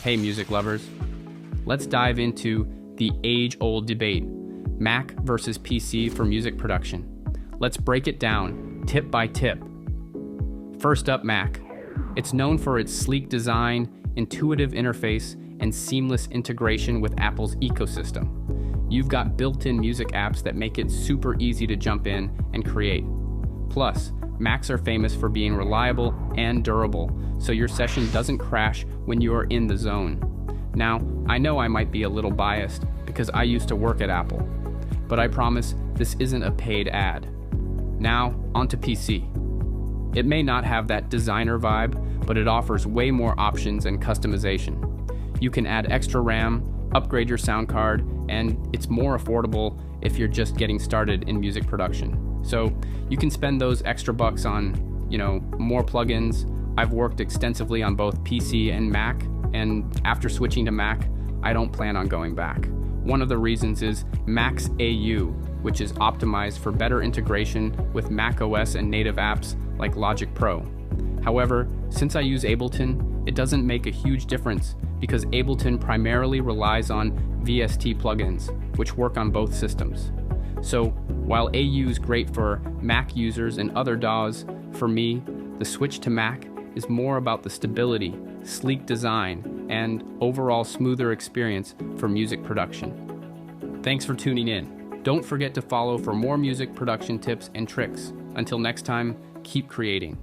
Hey music lovers, let's dive into the age-old debate, Mac versus PC for music production. Let's break it down, tip by tip. First up, Mac. It's known for its sleek design, intuitive interface, and seamless integration with Apple's ecosystem. You've got built-in music apps that make it super easy to jump in and create. Plus, Macs are famous for being reliable and durable, so your session doesn't crash when you are in the zone. Now, I know I might be a little biased because I used to work at Apple, but I promise this isn't a paid ad. Now, onto PC. It may not have that designer vibe, but it offers way more options and customization. You can add extra RAM, upgrade your sound card, and it's more affordable if you're just getting started in music production. So you can spend those extra bucks on, more plugins. I've worked extensively on both PC and Mac, and after switching to Mac, I don't plan on going back. One of the reasons is Mac's AU, which is optimized for better integration with macOS and native apps like Logic Pro. However, since I use Ableton, it doesn't make a huge difference because Ableton primarily relies on VST plugins, which work on both systems. So while AU is great for Mac users and other DAWs, for me, the switch to Mac is more about the stability, sleek design, and overall smoother experience for music production. Thanks for tuning in. Don't forget to follow for more music production tips and tricks. Until next time, keep creating.